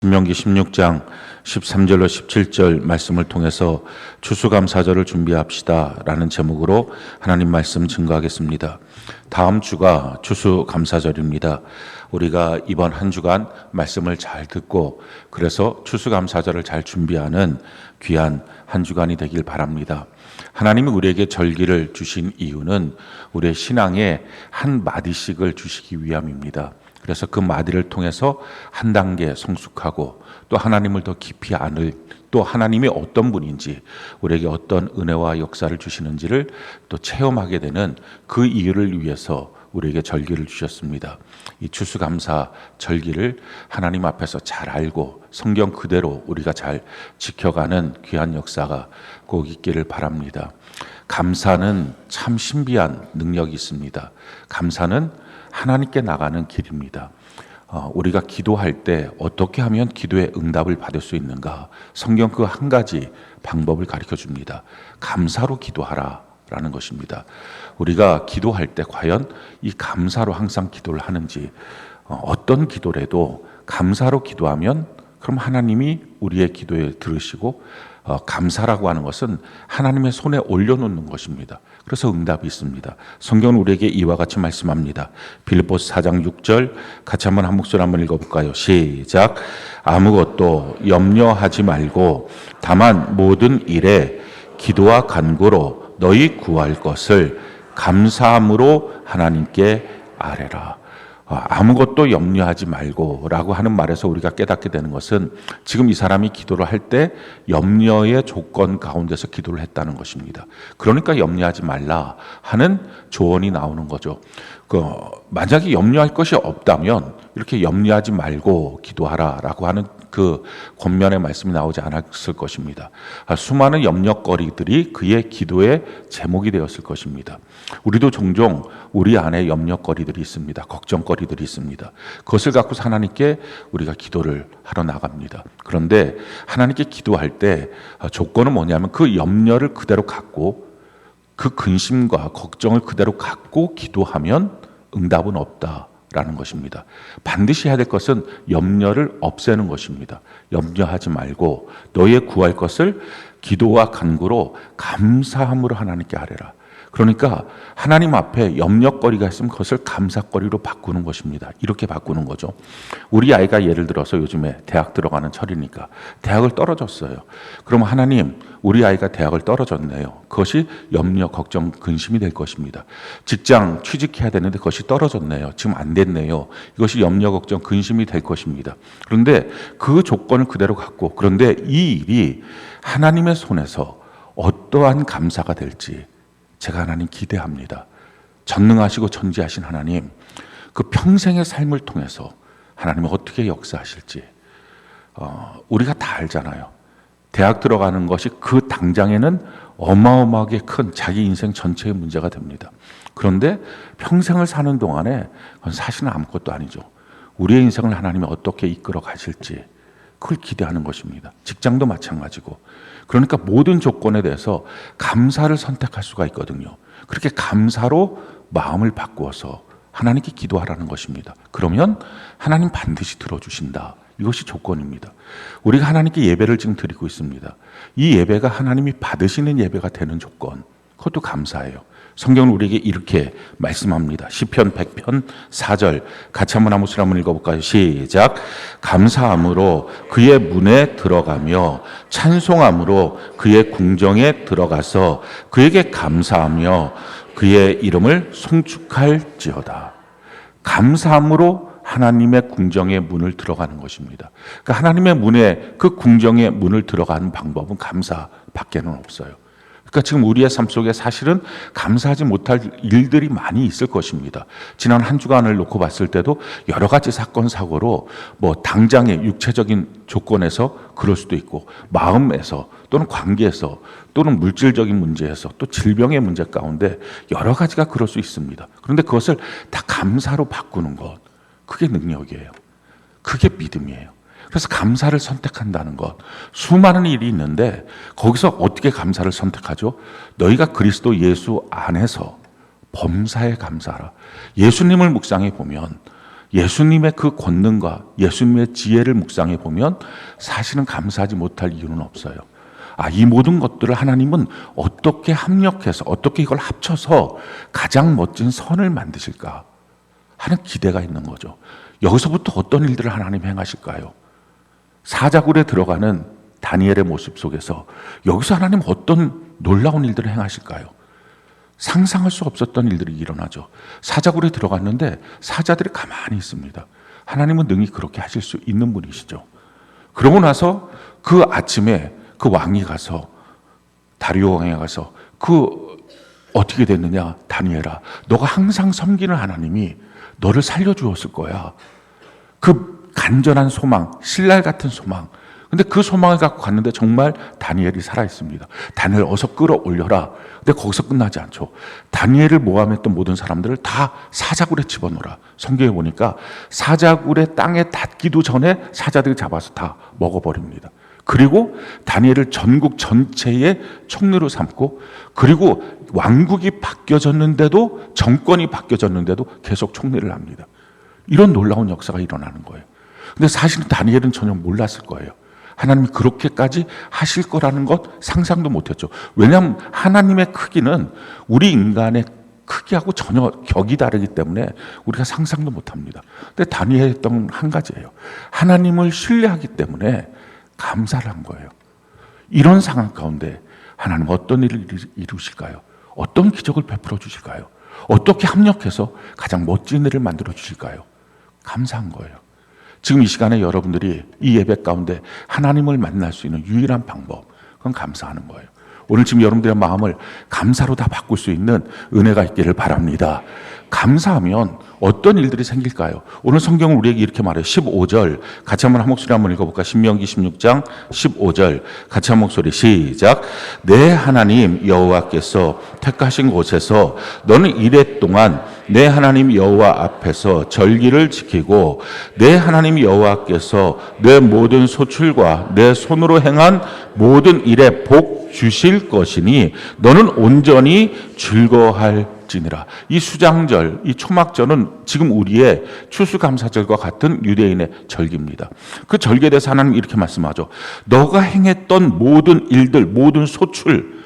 신명기 16장 13절로 17절 말씀을 통해서 추수감사절을 준비합시다 라는 제목으로 하나님 말씀 증거하겠습니다. 다음 주가 추수감사절입니다. 우리가 이번 한 주간 말씀을 잘 듣고 그래서 추수감사절을 잘 준비하는 귀한 한 주간이 되길 바랍니다. 하나님이 우리에게 절기를 주신 이유는 우리의 신앙에 한 마디씩을 주시기 위함입니다. 그래서 그 마디를 통해서 한 단계 성숙하고 또 하나님을 더 깊이 아는, 또 하나님이 어떤 분인지, 우리에게 어떤 은혜와 역사를 주시는지를 또 체험하게 되는 그 이유를 위해서 우리에게 절기를 주셨습니다. 이 추수감사 절기를 하나님 앞에서 잘 알고 성경 그대로 우리가 잘 지켜가는 귀한 역사가 꼭 있기를 바랍니다. 감사는 참 신비한 능력이 있습니다. 감사는 하나님께 나가는 길입니다. 우리가 기도할 때 어떻게 하면 기도의 응답을 받을 수 있는가? 성경 그 한 가지 방법을 가르쳐 줍니다. 감사로 기도하라 라는 것입니다. 우리가 기도할 때 과연 이 감사로 항상 기도를 하는지, 어떤 기도라도 감사로 기도하면 그럼 하나님이 우리의 기도에 들으시고, 감사라고 하는 것은 하나님의 손에 올려놓는 것입니다. 그래서 응답이 있습니다. 성경은 우리에게 이와 같이 말씀합니다. 빌립보서 4장 6절 같이 한 목소리 한번 읽어볼까요? 시작. 아무것도 염려하지 말고 다만 모든 일에 기도와 간구로 너희 구할 것을 감사함으로 하나님께 아뢰라. 아무것도 염려하지 말고 라고 하는 말에서 우리가 깨닫게 되는 것은 지금 이 사람이 기도를 할 때 염려의 조건 가운데서 기도를 했다는 것입니다. 그러니까 염려하지 말라 하는 조언이 나오는 거죠. 만약에 염려할 것이 없다면 이렇게 염려하지 말고 기도하라 라고 하는 그 권면의 말씀이 나오지 않았을 것입니다. 수많은 염려거리들이 그의 기도의 제목이 되었을 것입니다. 우리도 종종 우리 안에 염려거리들이 있습니다. 걱정거리들이 있습니다. 그것을 갖고 하나님께 우리가 기도를 하러 나갑니다. 그런데 하나님께 기도할 때 조건은 뭐냐면 그 염려를 그대로 갖고 그 근심과 걱정을 그대로 갖고 기도하면 응답은 없다라는 것입니다. 반드시 해야 될 것은 염려를 없애는 것입니다. 염려하지 말고 너의 구할 것을 기도와 간구로 감사함으로 하나님께 아뢰라. 그러니까 하나님 앞에 염려거리가 있으면 그것을 감사거리로 바꾸는 것입니다. 이렇게 바꾸는 거죠. 우리 아이가 예를 들어서 요즘에 대학 들어가는 철이니까 대학을 떨어졌어요. 그럼 하나님, 우리 아이가 대학을 떨어졌네요. 그것이 염려, 걱정, 근심이 될 것입니다. 직장 취직해야 되는데 그것이 떨어졌네요. 지금 안 됐네요. 이것이 염려, 걱정, 근심이 될 것입니다. 그런데 그 조건을 그대로 갖고, 그런데 이 일이 하나님의 손에서 어떠한 감사가 될지 제가 하나님 기대합니다. 전능하시고 전지하신 하나님, 그 평생의 삶을 통해서 하나님이 어떻게 역사하실지 우리가 다 알잖아요. 대학 들어가는 것이 그 당장에는 어마어마하게 큰 자기 인생 전체의 문제가 됩니다. 그런데 평생을 사는 동안에 그건 사실은 아무것도 아니죠. 우리의 인생을 하나님이 어떻게 이끌어 가실지 그걸 기대하는 것입니다. 직장도 마찬가지고. 그러니까 모든 조건에 대해서 감사를 선택할 수가 있거든요. 그렇게 감사로 마음을 바꾸어서 하나님께 기도하라는 것입니다. 그러면 하나님 반드시 들어주신다. 이것이 조건입니다. 우리가 하나님께 예배를 지금 드리고 있습니다. 이 예배가 하나님이 받으시는 예배가 되는 조건, 그것도 감사예요. 성경은 우리에게 이렇게 말씀합니다. 시편 100편 4절 같이 한 목소리 한번 읽어볼까요? 시작. 감사함으로 그의 문에 들어가며 찬송함으로 그의 궁정에 들어가서 그에게 감사하며 그의 이름을 송축할지어다. 감사함으로 하나님의 궁정의 문을 들어가는 것입니다. 그러니까 하나님의 문에, 그 궁정의 문을 들어가는 방법은 감사밖에는 없어요. 그러니까 지금 우리의 삶 속에 사실은 감사하지 못할 일들이 많이 있을 것입니다. 지난 한 주간을 놓고 봤을 때도 여러 가지 사건 사고로 당장의 육체적인 조건에서 그럴 수도 있고, 마음에서 또는 관계에서 또는 물질적인 문제에서 또 질병의 문제 가운데 여러 가지가 그럴 수 있습니다. 그런데 그것을 다 감사로 바꾸는 것, 그게 능력이에요. 그게 믿음이에요. 그래서 감사를 선택한다는 것, 수많은 일이 있는데 거기서 어떻게 감사를 선택하죠? 너희가 그리스도 예수 안에서 범사에 감사하라. 예수님을 묵상해 보면 예수님의 그 권능과 예수님의 지혜를 묵상해 보면 사실은 감사하지 못할 이유는 없어요. 이 모든 것들을 하나님은 어떻게 합력해서 어떻게 이걸 합쳐서 가장 멋진 선을 만드실까 하는 기대가 있는 거죠. 여기서부터 어떤 일들을 하나님 행하실까요? 사자굴에 들어가는 다니엘의 모습 속에서 여기서 하나님 어떤 놀라운 일들을 행하실까요? 상상할 수 없었던 일들이 일어나죠. 사자굴에 들어갔는데 사자들이 가만히 있습니다. 하나님은 능히 그렇게 하실 수 있는 분이시죠. 그러고 나서 그 아침에 그 왕이 가서 다리오 왕이 가서 어떻게 됐느냐, 다니엘아, 너가 항상 섬기는 하나님이 너를 살려주었을 거야. 그 간절한 소망, 신랄 같은 소망. 근데 그 소망을 갖고 갔는데 정말 다니엘이 살아있습니다. 다니엘 어서 끌어올려라. 근데 거기서 끝나지 않죠. 다니엘을 모함했던 모든 사람들을 다 사자굴에 집어넣어라. 성경에 보니까 사자굴에 땅에 닿기도 전에 사자들이 잡아서 다 먹어버립니다. 그리고 다니엘을 전국 전체의 총리로 삼고, 그리고 왕국이 바뀌어졌는데도, 정권이 바뀌어졌는데도 계속 총리를 합니다. 이런 놀라운 역사가 일어나는 거예요. 근데 사실은 다니엘은 전혀 몰랐을 거예요. 하나님이 그렇게까지 하실 거라는 것 상상도 못했죠. 왜냐하면 하나님의 크기는 우리 인간의 크기하고 전혀 격이 다르기 때문에 우리가 상상도 못합니다. 근데 다니엘이 했던 한 가지예요. 하나님을 신뢰하기 때문에 감사를 한 거예요. 이런 상황 가운데 하나님 어떤 일을 이루실까요? 어떤 기적을 베풀어 주실까요? 어떻게 합력해서 가장 멋진 일을 만들어 주실까요? 감사한 거예요. 지금 이 시간에 여러분들이 이 예배 가운데 하나님을 만날 수 있는 유일한 방법, 그건 감사하는 거예요. 오늘 지금 여러분들의 마음을 감사로 다 바꿀 수 있는 은혜가 있기를 바랍니다. 감사하면 어떤 일들이 생길까요? 오늘 성경은 우리에게 이렇게 말해요. 15절 같이 한번 한 목소리 한번 읽어볼까? 신명기 16장 15절 같이 한 목소리 시작. 내 하나님 여호와께서 택하신 곳에서 너는 이레 동안 내 하나님 여호와 앞에서 절기를 지키고 내 하나님 여호와께서 내 모든 소출과 내 손으로 행한 모든 일에 복 주실 것이니 너는 온전히 즐거워할지니라. 이 수장절, 이 초막절은 지금 우리의 추수감사절과 같은 유대인의 절기입니다. 그 절기에 대해서 하나님 이렇게 말씀하죠. 너가 행했던 모든 일들, 모든 소출,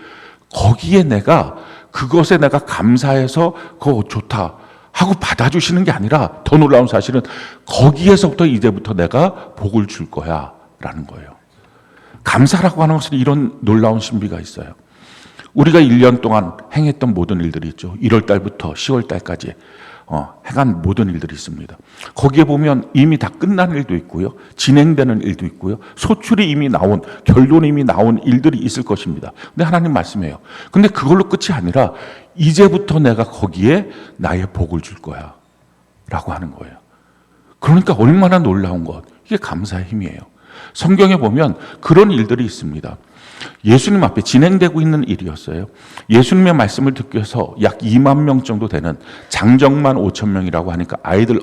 거기에 그것에 내가 감사해서 그거 좋다 하고 받아주시는 게 아니라 더 놀라운 사실은 거기에서부터 이제부터 내가 복을 줄 거야 라는 거예요. 감사라고 하는 것은 이런 놀라운 신비가 있어요. 우리가 1년 동안 행했던 모든 일들이 있죠. 1월 달부터 10월 달까지 행한 모든 일들이 있습니다. 거기에 보면 이미 다 끝난 일도 있고요. 진행되는 일도 있고요. 소출이 이미 나온, 결론이 이미 나온 일들이 있을 것입니다. 근데 하나님 말씀해요. 근데 그걸로 끝이 아니라 이제부터 내가 거기에 나의 복을 줄 거야 라고 하는 거예요. 그러니까 얼마나 놀라운 것. 이게 감사의 힘이에요. 성경에 보면 그런 일들이 있습니다. 예수님 앞에 진행되고 있는 일이었어요. 예수님의 말씀을 듣기 위해서 약 2만 명 정도 되는 장정만 5천 명이라고 하니까 아이들,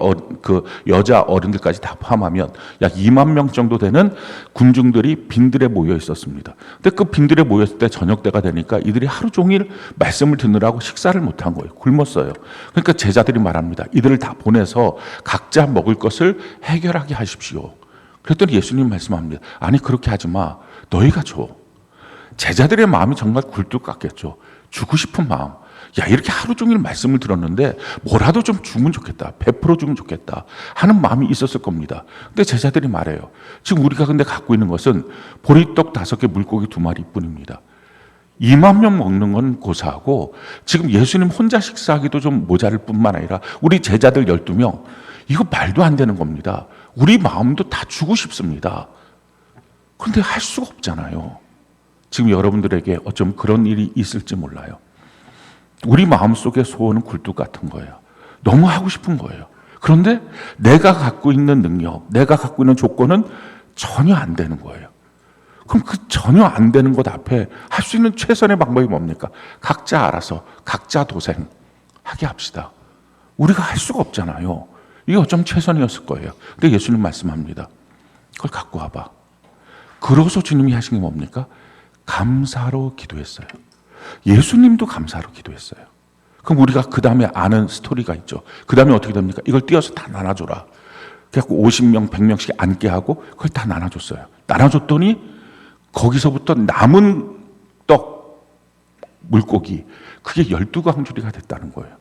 여자 어른들까지 다 포함하면 약 2만 명 정도 되는 군중들이 빈들에 모여 있었습니다. 근데 그 빈들에 모였을 때 저녁 때가 되니까 이들이 하루 종일 말씀을 듣느라고 식사를 못한 거예요. 굶었어요. 그러니까 제자들이 말합니다. 이들을 다 보내서 각자 먹을 것을 해결하게 하십시오. 그랬더니 예수님 말씀합니다. 아니 그렇게 하지 마. 너희가 줘. 제자들의 마음이 정말 굴뚝 같겠죠. 주고 싶은 마음. 야, 이렇게 하루 종일 말씀을 들었는데 뭐라도 좀 주면 좋겠다. 베풀어 주면 좋겠다 하는 마음이 있었을 겁니다. 근데 제자들이 말해요. 지금 우리가 근데 갖고 있는 것은 보리떡 5개, 물고기 2마리 뿐입니다. 2만 명 먹는 건 고사하고 지금 예수님 혼자 식사하기도 좀 모자랄 뿐만 아니라 우리 제자들 12명, 이거 말도 안 되는 겁니다. 우리 마음도 다 주고 싶습니다. 그런데 할 수가 없잖아요. 지금 여러분들에게 어쩜 그런 일이 있을지 몰라요. 우리 마음속의 소원은 굴뚝 같은 거예요. 너무 하고 싶은 거예요. 그런데 내가 갖고 있는 능력, 내가 갖고 있는 조건은 전혀 안 되는 거예요. 그럼 그 전혀 안 되는 것 앞에 할 수 있는 최선의 방법이 뭡니까? 각자 알아서 각자 도생하게 합시다. 우리가 할 수가 없잖아요. 이게 어쩜 최선이었을 거예요. 근데 예수님 말씀합니다. 그걸 갖고 와봐. 그러고서 주님이 하신 게 뭡니까? 감사로 기도했어요. 예수님도 감사로 기도했어요. 그럼 우리가 그 다음에 아는 스토리가 있죠. 그 다음에 어떻게 됩니까? 이걸 띄어서 다 나눠줘라. 그래갖고 50명, 100명씩 앉게 하고 그걸 다 나눠줬어요. 나눠줬더니 거기서부터 남은 떡, 물고기, 그게 12광주리가 됐다는 거예요.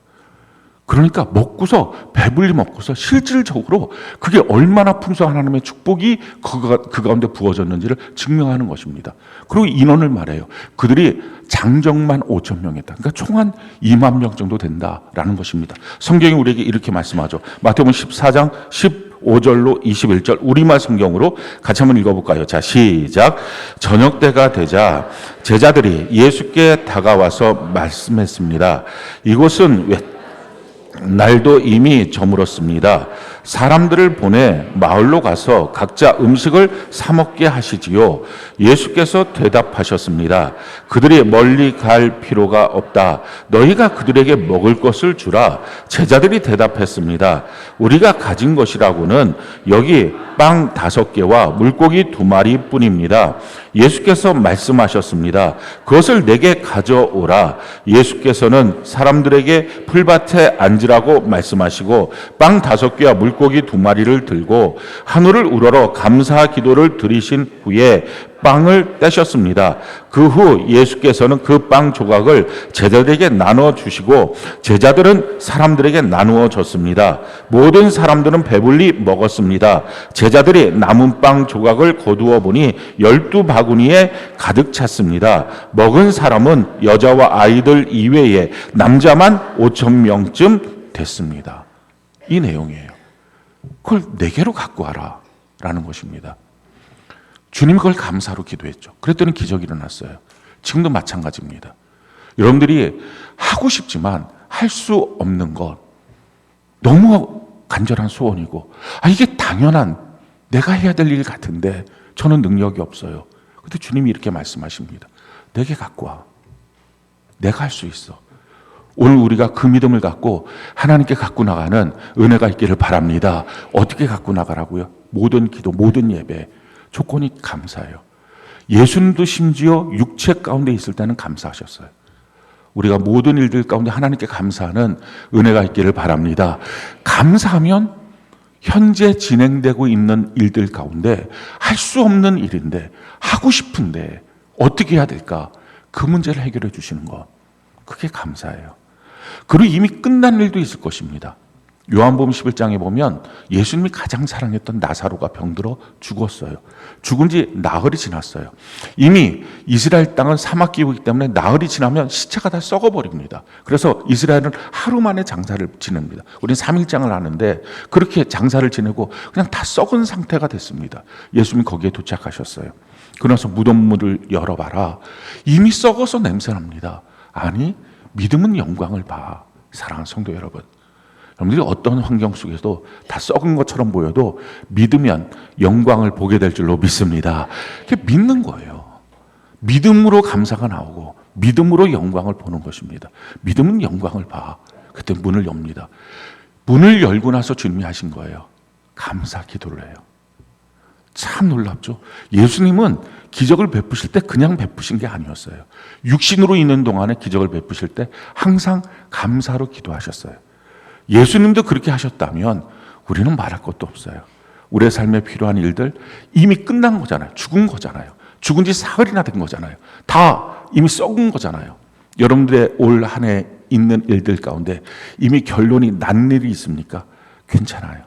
그러니까 먹고서 배불리 먹고서 실질적으로 그게 얼마나 풍성한 하나님의 축복이 그 가운데 부어졌는지를 증명하는 것입니다. 그리고 인원을 말해요. 그들이 장정만 5천 명이었다. 그러니까 총 한 2만 명 정도 된다라는 것입니다. 성경이 우리에게 이렇게 말씀하죠. 마태복음 14장 15절로 21절 우리말 성경으로 같이 한번 읽어볼까요? 자, 시작. 저녁 때가 되자 제자들이 예수께 다가와서 말씀했습니다. 이곳은 날도 이미 저물었습니다. 사람들을 보내 마을로 가서 각자 음식을 사 먹게 하시지요. 예수께서 대답하셨습니다. 그들이 멀리 갈 필요가 없다. 너희가 그들에게 먹을 것을 주라. 제자들이 대답했습니다. 우리가 가진 것이라고는 여기 빵 5개와 물고기 2마리 뿐입니다. 예수께서 말씀하셨습니다. 그것을 내게 가져오라. 예수께서는 사람들에게 풀밭에 앉으라고 말씀하시고 빵 5개와 물고기 2마리를 들고 하늘을 우러러 감사 기도를 드리신 후에 빵을 떼셨습니다. 그 후 예수께서는 그 빵 조각을 제자들에게 나눠 주시고 제자들은 사람들에게 나누어 줬습니다. 모든 사람들은 배불리 먹었습니다. 제자들이 남은 빵 조각을 거두어 보니 12바구니에 가득 찼습니다. 먹은 사람은 여자와 아이들 이외에 남자만 5천 명쯤 됐습니다. 이 내용이에요. 그걸 내게로 갖고 와라 라는 것입니다. 주님이 그걸 감사로 기도했죠. 그랬더니 기적이 일어났어요. 지금도 마찬가지입니다. 여러분들이 하고 싶지만 할 수 없는 것, 너무 간절한 소원이고, 이게 당연한 내가 해야 될 일 같은데 저는 능력이 없어요. 근데 주님이 이렇게 말씀하십니다. 내게 갖고 와. 내가 할 수 있어. 오늘 우리가 그 믿음을 갖고 하나님께 갖고 나가는 은혜가 있기를 바랍니다. 어떻게 갖고 나가라고요? 모든 기도, 모든 예배 조건이 감사해요. 예수님도 심지어 육체 가운데 있을 때는 감사하셨어요. 우리가 모든 일들 가운데 하나님께 감사하는 은혜가 있기를 바랍니다. 감사하면 현재 진행되고 있는 일들 가운데 할 수 없는 일인데 하고 싶은데 어떻게 해야 될까? 그 문제를 해결해 주시는 것. 그게 감사해요. 그리고 이미 끝난 일도 있을 것입니다. 요한복음 11장에 보면 예수님이 가장 사랑했던 나사로가 병들어 죽었어요. 죽은 지 나흘이 지났어요. 이미 이스라엘 땅은 사막 기후이기 때문에 나흘이 지나면 시체가 다 썩어버립니다. 그래서 이스라엘은 하루 만에 장사를 지냅니다. 우리는 3일장을 하는데 그렇게 장사를 지내고 그냥 다 썩은 상태가 됐습니다. 예수님이 거기에 도착하셨어요. 그러면서 무덤문을 열어봐라. 이미 썩어서 냄새납니다. 아니, 믿음은 영광을 봐. 사랑하는 성도 여러분, 여러분들이 어떤 환경 속에서도 다 썩은 것처럼 보여도 믿으면 영광을 보게 될 줄로 믿습니다. 그게 믿는 거예요. 믿음으로 감사가 나오고 믿음으로 영광을 보는 것입니다. 믿음은 영광을 봐. 그때 문을 엽니다. 문을 열고 나서 주님이 하신 거예요. 감사 기도를 해요. 참 놀랍죠. 예수님은 기적을 베푸실 때 그냥 베푸신 게 아니었어요. 육신으로 있는 동안에 기적을 베푸실 때 항상 감사로 기도하셨어요. 예수님도 그렇게 하셨다면 우리는 말할 것도 없어요. 우리의 삶에 필요한 일들 이미 끝난 거잖아요. 죽은 거잖아요. 죽은 지 사흘이나 된 거잖아요. 다 이미 썩은 거잖아요. 여러분들의 올 한 해 있는 일들 가운데 이미 결론이 난 일이 있습니까? 괜찮아요.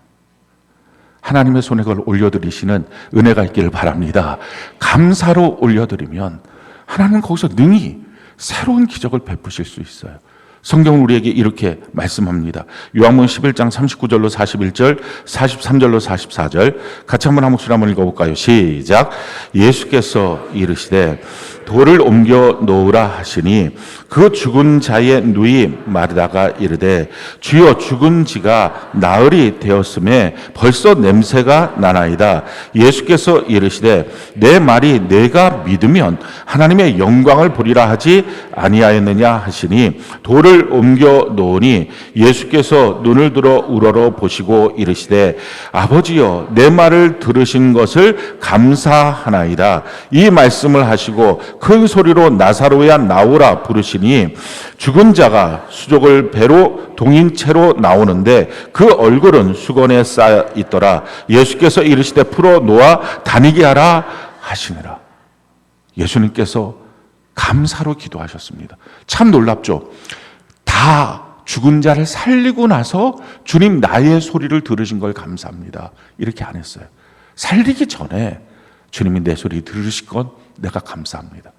하나님의 손에 그걸 올려드리시는 은혜가 있기를 바랍니다. 감사로 올려드리면 하나님은 거기서 능히 새로운 기적을 베푸실 수 있어요. 성경은 우리에게 이렇게 말씀합니다. 요한복음 11장 39절로 41절, 43절로 44절 같이 한번 한 목소리 한번 읽어볼까요? 시작. 예수께서 이르시되 돌을 옮겨 놓으라 하시니 그 죽은 자의 누이 마르다가 이르되 주여 죽은 지가 나흘이 되었음에 벌써 냄새가 나나이다. 예수께서 이르시되 내 말이 내가 믿으면 하나님의 영광을 보리라 하지 아니하였느냐 하시니 돌을 옮겨 놓으니 예수께서 눈을 들어 우러러 보시고 이르시되 아버지여 내 말을 들으신 것을 감사하나이다. 이 말씀을 하시고 큰 소리로 나사로야 나오라 부르시니 죽은 자가 수족을 배로 동인 채로 나오는데 그 얼굴은 수건에 쌓여 있더라. 예수께서 이르시되 풀어 놓아 다니게 하라 하시니라. 예수님께서 감사로 기도하셨습니다. 참 놀랍죠. 다 죽은 자를 살리고 나서 주님 나의 소리를 들으신 걸 감사합니다. 이렇게 안 했어요. 살리기 전에 주님이 내 소리 들으실 건 내가 감사합니다.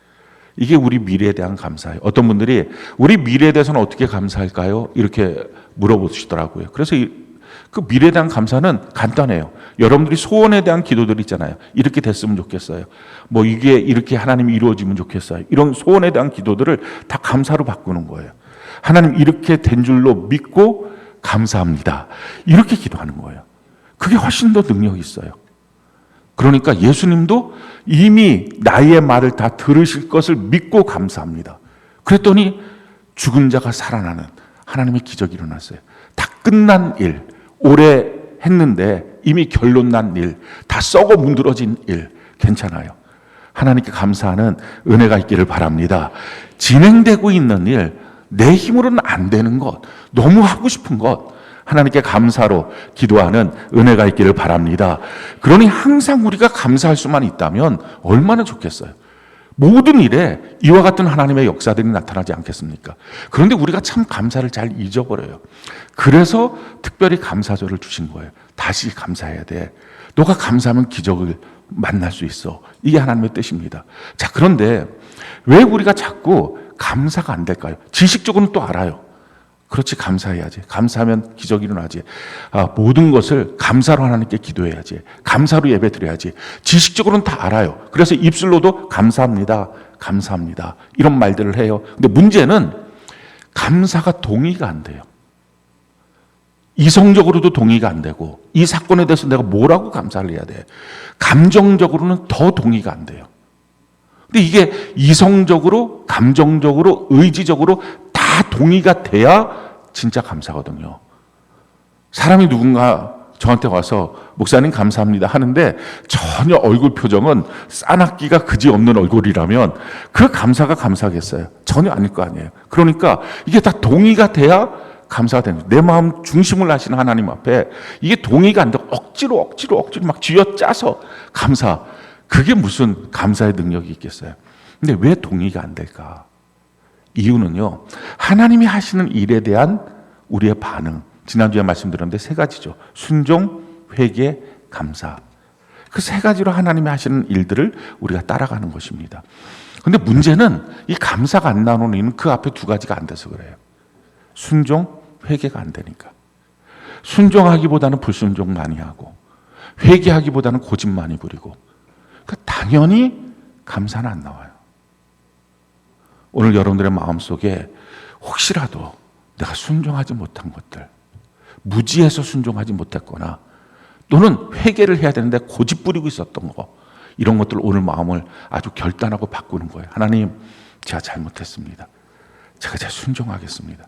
이게 우리 미래에 대한 감사예요. 어떤 분들이 우리 미래에 대해서는 어떻게 감사할까요? 이렇게 물어보시더라고요. 그래서 그 미래에 대한 감사는 간단해요. 여러분들이 소원에 대한 기도들 있잖아요. 이렇게 됐으면 좋겠어요. 뭐 이게 이렇게 하나님이 이루어지면 좋겠어요. 이런 소원에 대한 기도들을 다 감사로 바꾸는 거예요. 하나님 이렇게 된 줄로 믿고 감사합니다. 이렇게 기도하는 거예요. 그게 훨씬 더 능력이 있어요. 그러니까 예수님도 이미 나의 말을 다 들으실 것을 믿고 감사합니다. 그랬더니 죽은 자가 살아나는 하나님의 기적이 일어났어요. 다 끝난 일, 오래 했는데 이미 결론 난 일, 다 썩어 문드러진 일, 괜찮아요. 하나님께 감사하는 은혜가 있기를 바랍니다. 진행되고 있는 일, 내 힘으로는 안 되는 것, 너무 하고 싶은 것, 하나님께 감사로 기도하는 은혜가 있기를 바랍니다. 그러니 항상 우리가 감사할 수만 있다면 얼마나 좋겠어요. 모든 일에 이와 같은 하나님의 역사들이 나타나지 않겠습니까? 그런데 우리가 참 감사를 잘 잊어버려요. 그래서 특별히 감사절을 주신 거예요. 다시 감사해야 돼. 너가 감사하면 기적을 만날 수 있어. 이게 하나님의 뜻입니다. 자, 그런데 왜 우리가 자꾸 감사가 안 될까요? 지식적으로는 또 알아요. 그렇지, 감사해야지. 감사하면 기적이 일어나지. 모든 것을 감사로 하나님께 기도해야지. 감사로 예배 드려야지. 지식적으로는 다 알아요. 그래서 입술로도 감사합니다. 감사합니다. 이런 말들을 해요. 근데 문제는 감사가 동의가 안 돼요. 이성적으로도 동의가 안 되고 이 사건에 대해서 내가 뭐라고 감사를 해야 돼. 감정적으로는 더 동의가 안 돼요. 근데 이게 이성적으로, 감정적으로, 의지적으로 다 동의가 돼야 진짜 감사거든요. 사람이 누군가 저한테 와서 목사님 감사합니다 하는데 전혀 얼굴 표정은 싸납기가 그지없는 얼굴이라면 그 감사가 감사겠어요? 전혀 아닐 거 아니에요. 그러니까 이게 다 동의가 돼야 감사가 되는 거예요. 내 마음 중심을 하시는 하나님 앞에 이게 동의가 안 되고 억지로 막 쥐어짜서 감사. 그게 무슨 감사의 능력이 있겠어요? 근데 왜 동의가 안 될까? 이유는요, 하나님이 하시는 일에 대한 우리의 반응. 지난주에 말씀드렸는데 세 가지죠. 순종, 회개, 감사. 그 세 가지로 하나님이 하시는 일들을 우리가 따라가는 것입니다. 그런데 문제는 이 감사가 안 나오는 이유는 그 앞에 두 가지가 안 돼서 그래요. 순종, 회개가 안 되니까. 순종하기보다는 불순종 많이 하고 회개하기보다는 고집 많이 부리고 당연히 감사는 안 나와요. 오늘 여러분들의 마음속에 혹시라도 내가 순종하지 못한 것들, 무지해서 순종하지 못했거나 또는 회개를 해야 되는데 고집 부리고 있었던 거, 이런 것들 오늘 마음을 아주 결단하고 바꾸는 거예요. 하나님, 제가 잘못했습니다. 제가 이제 순종하겠습니다.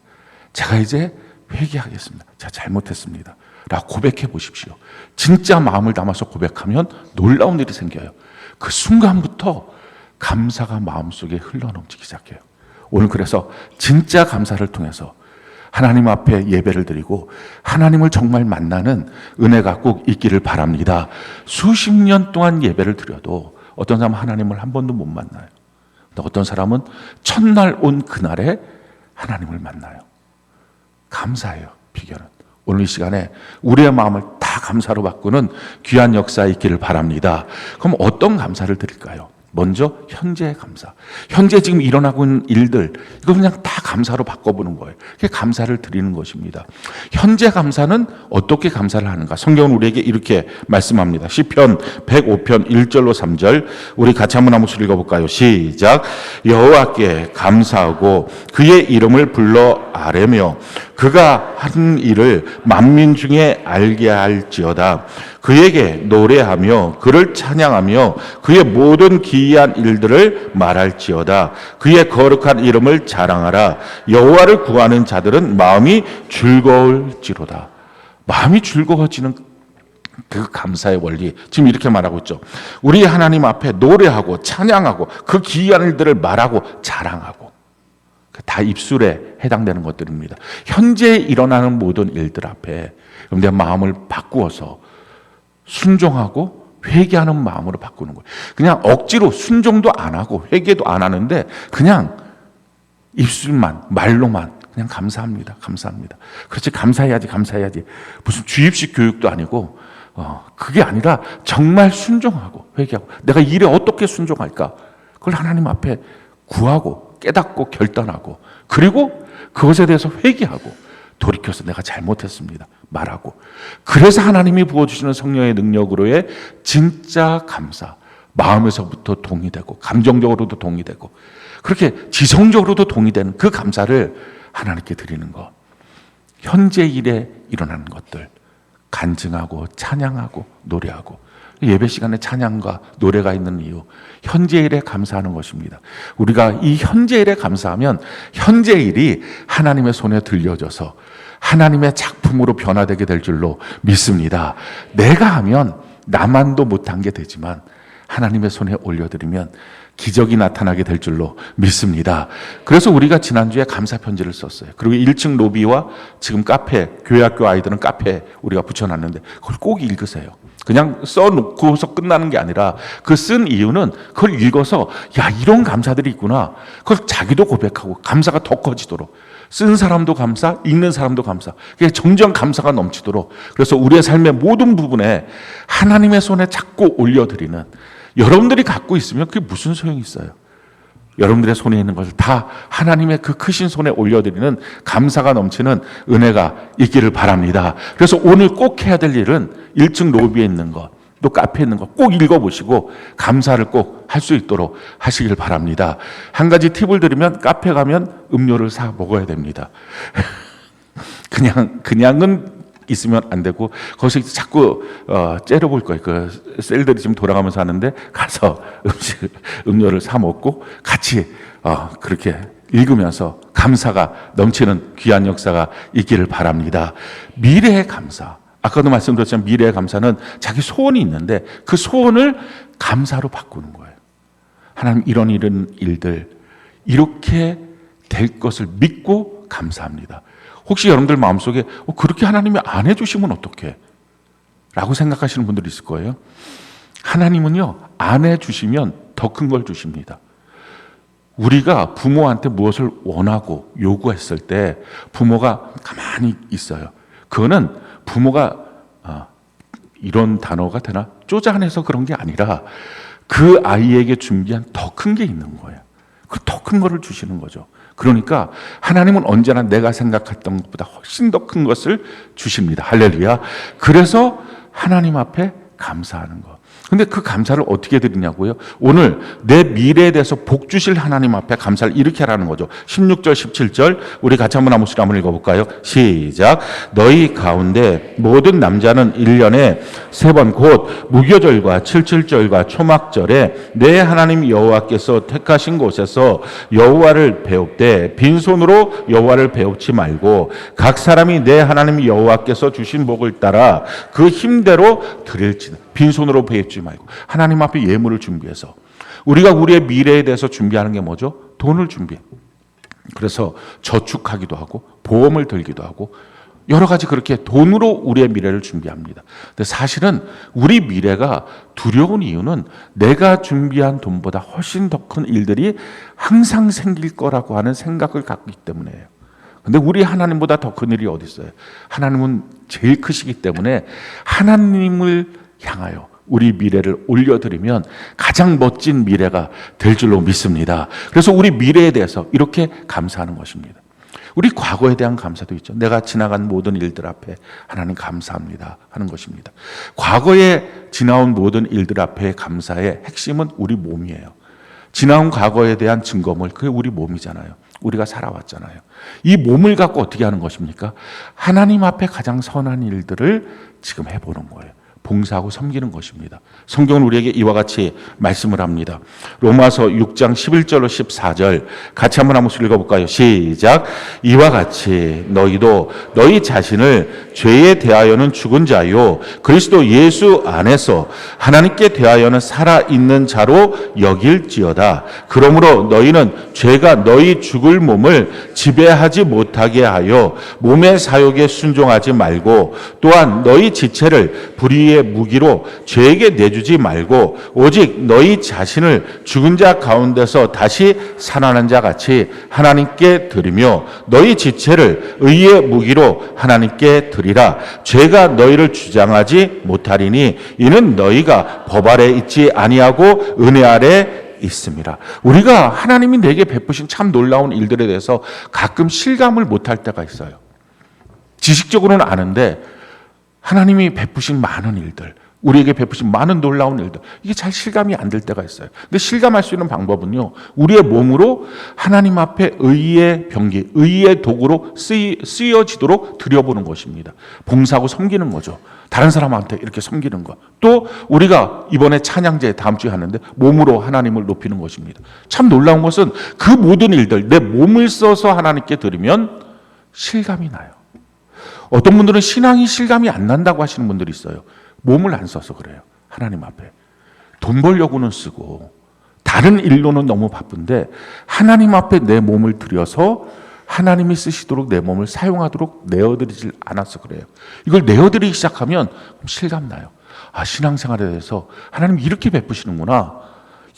제가 이제 회개하겠습니다. 제가 잘못했습니다. 라고 고백해 보십시오. 진짜 마음을 담아서 고백하면 놀라운 일이 생겨요. 그 순간부터 감사가 마음속에 흘러넘치기 시작해요. 오늘 그래서 진짜 감사를 통해서 하나님 앞에 예배를 드리고 하나님을 정말 만나는 은혜가 꼭 있기를 바랍니다. 수십 년 동안 예배를 드려도 어떤 사람은 하나님을 한 번도 못 만나요. 어떤 사람은 첫날 온 그날에 하나님을 만나요. 감사해요, 비결은. 오늘 이 시간에 우리의 마음을 다 감사로 바꾸는 귀한 역사 있기를 바랍니다. 그럼 어떤 감사를 드릴까요? 먼저 현재의 감사. 현재 지금 일어나고 있는 일들, 이거 그냥 다 감사로 바꿔보는 거예요. 그게 감사를 드리는 것입니다. 현재 감사는 어떻게 감사를 하는가? 성경은 우리에게 이렇게 말씀합니다. 시편 105편 1절로 3절 우리 같이 한번 읽어볼까요? 시작. 여호와께 감사하고 그의 이름을 불러 아뢰며 그가 한 일을 만민 중에 알게 할지어다. 그에게 노래하며 그를 찬양하며 그의 모든 기이한 일들을 말할지어다. 그의 거룩한 이름을 자랑하라. 여호와를 구하는 자들은 마음이 즐거울지로다. 마음이 즐거워지는 그 감사의 원리 지금 이렇게 말하고 있죠. 우리 하나님 앞에 노래하고 찬양하고 그 기이한 일들을 말하고 자랑하고, 다 입술에 해당되는 것들입니다. 현재 일어나는 모든 일들 앞에 내 마음을 바꾸어서 순종하고 회개하는 마음으로 바꾸는 거예요. 그냥 억지로 순종도 안 하고 회개도 안 하는데 그냥 입술만, 말로만 그냥 감사합니다. 감사합니다. 그렇지, 감사해야지, 감사해야지. 무슨 주입식 교육도 아니고 그게 아니라 정말 순종하고 회개하고, 내가 일에 어떻게 순종할까? 그걸 하나님 앞에 구하고 깨닫고 결단하고, 그리고 그것에 대해서 회개하고 돌이켜서 내가 잘못했습니다 말하고, 그래서 하나님이 부어주시는 성령의 능력으로의 진짜 감사, 마음에서부터 동의되고 감정적으로도 동의되고 그렇게 지성적으로도 동의되는 그 감사를 하나님께 드리는 것. 현재 일에 일어나는 것들 간증하고 찬양하고 노래하고, 예배 시간에 찬양과 노래가 있는 이유, 현재 일에 감사하는 것입니다. 우리가 이 현재 일에 감사하면 현재 일이 하나님의 손에 들려져서 하나님의 작품으로 변화되게 될 줄로 믿습니다. 내가 하면 나만도 못한 게 되지만 하나님의 손에 올려드리면 기적이 나타나게 될 줄로 믿습니다. 그래서 우리가 지난주에 감사 편지를 썼어요. 그리고 1층 로비와 지금 카페, 교회 학교 아이들은 카페에 우리가 붙여놨는데 그걸 꼭 읽으세요. 그냥 써놓고서 끝나는 게 아니라 그 쓴 이유는 그걸 읽어서 야, 이런 감사들이 있구나. 그걸 자기도 고백하고 감사가 더 커지도록, 쓴 사람도 감사, 읽는 사람도 감사, 그게 점점 감사가 넘치도록, 그래서 우리의 삶의 모든 부분에 하나님의 손에 자꾸 올려드리는, 여러분들이 갖고 있으면 그게 무슨 소용이 있어요? 여러분들의 손에 있는 것을 다 하나님의 그 크신 손에 올려드리는 감사가 넘치는 은혜가 있기를 바랍니다. 그래서 오늘 꼭 해야 될 일은 1층 로비에 있는 것, 또 카페에 있는 것 꼭 읽어보시고 감사를 꼭 할 수 있도록 하시길 바랍니다. 한 가지 팁을 드리면, 카페 가면 음료를 사 먹어야 됩니다. 그냥은 있으면 안 되고, 거기서 자꾸 째려볼 거예요. 그 셀들이 지금 돌아가면서 하는데 가서 음료를 사 먹고 같이 그렇게 읽으면서 감사가 넘치는 귀한 역사가 있기를 바랍니다. 미래의 감사, 아까도 말씀드렸지만 미래의 감사는 자기 소원이 있는데 그 소원을 감사로 바꾸는 거예요. 하나님, 이런 일들 이렇게 될 것을 믿고 감사합니다. 혹시 여러분들 마음속에 그렇게 하나님이 안 해주시면 어떡해? 라고 생각하시는 분들이 있을 거예요. 하나님은요, 안 해주시면 더 큰 걸 주십니다. 우리가 부모한테 무엇을 원하고 요구했을 때 부모가 가만히 있어요. 그거는 부모가 이런 단어가 되나? 쪼잔해서 그런 게 아니라 그 아이에게 준비한 더 큰 게 있는 거예요. 그 더 큰 거를 주시는 거죠. 그러니까 하나님은 언제나 내가 생각했던 것보다 훨씬 더 큰 것을 주십니다. 할렐루야. 그래서 하나님 앞에 감사하는 것. 근데 그 감사를 어떻게 드리냐고요? 오늘 내 미래에 대해서 복 주실 하나님 앞에 감사를 이렇게 하라는 거죠. 16절 17절 우리 같이 한번 한 목소리 한번 읽어볼까요? 시작. 너희 가운데 모든 남자는 1년에 3번 곧 무교절과 칠칠절과 초막절에 내 하나님 여호와께서 택하신 곳에서 여호와를 배웁되 빈손으로 여호와를 배웁지 말고 각 사람이 내 하나님 여호와께서 주신 복을 따라 그 힘대로 드릴지는, 빈손으로 배웁지 말고 하나님 앞에 예물을 준비해서, 우리가 우리의 미래에 대해서 준비하는 게 뭐죠? 돈을 준비해. 그래서 저축하기도 하고 보험을 들기도 하고 여러 가지 그렇게 돈으로 우리의 미래를 준비합니다. 근데 사실은 우리 미래가 두려운 이유는 내가 준비한 돈보다 훨씬 더 큰 일들이 항상 생길 거라고 하는 생각을 갖고 있기 때문이에요. 근데 우리 하나님보다 더 큰 일이 어디 있어요? 하나님은 제일 크시기 때문에 하나님을 향하여 우리 미래를 올려드리면 가장 멋진 미래가 될 줄로 믿습니다. 그래서 우리 미래에 대해서 이렇게 감사하는 것입니다. 우리 과거에 대한 감사도 있죠. 내가 지나간 모든 일들 앞에 하나님 감사합니다 하는 것입니다. 과거에 지나온 모든 일들 앞에 감사의 핵심은 우리 몸이에요. 지나온 과거에 대한 증거물, 그게 우리 몸이잖아요. 우리가 살아왔잖아요. 이 몸을 갖고 어떻게 하는 것입니까? 하나님 앞에 가장 선한 일들을 지금 해보는 거예요. 봉사하고 섬기는 것입니다. 성경은 우리에게 이와 같이 말씀을 합니다. 로마서 6장 11절로 14절 같이 한번 한 목소리 읽어볼까요? 시작. 이와 같이 너희도 너희 자신을 죄에 대하여는 죽은 자요 그리스도 예수 안에서 하나님께 대하여는 살아있는 자로 여길지어다. 그러므로 너희는 죄가 너희 죽을 몸을 지배하지 못하게 하여 몸의 사욕에 순종하지 말고 또한 너희 지체를 불의의 무기로 죄에게 내주지 말고 오직 너희 자신을 죽은 자 가운데서 다시 살아난 자 같이 하나님께 드리며 너희 지체를 의의 무기로 하나님께 드리라. 죄가 너희를 주장하지 못하리니 이는 너희가 법 아래 있지 아니하고 은혜 아래 있습니다. 우리가 하나님이 내게 베푸신 참 놀라운 일들에 대해서 가끔 실감을 못할 때가 있어요. 지식적으로는 아는데 하나님이 베푸신 많은 일들, 우리에게 베푸신 많은 놀라운 일들, 이게 잘 실감이 안 될 때가 있어요. 근데 실감할 수 있는 방법은요, 우리의 몸으로 하나님 앞에 의의 병기, 의의 도구로 쓰여지도록 드려보는 것입니다. 봉사하고 섬기는 거죠. 다른 사람한테 이렇게 섬기는 것. 또 우리가 이번에 찬양제 다음 주에 하는데 몸으로 하나님을 높이는 것입니다. 참 놀라운 것은 그 모든 일들, 내 몸을 써서 하나님께 드리면 실감이 나요. 어떤 분들은 신앙이 실감이 안 난다고 하시는 분들이 있어요. 몸을 안 써서 그래요. 하나님 앞에. 돈 벌려고는 쓰고 다른 일로는 너무 바쁜데 하나님 앞에 내 몸을 들여서 하나님이 쓰시도록 내 몸을 사용하도록 내어드리질 않아서 그래요. 이걸 내어드리기 시작하면 실감나요. 아, 신앙생활에 대해서 하나님이 이렇게 베푸시는구나.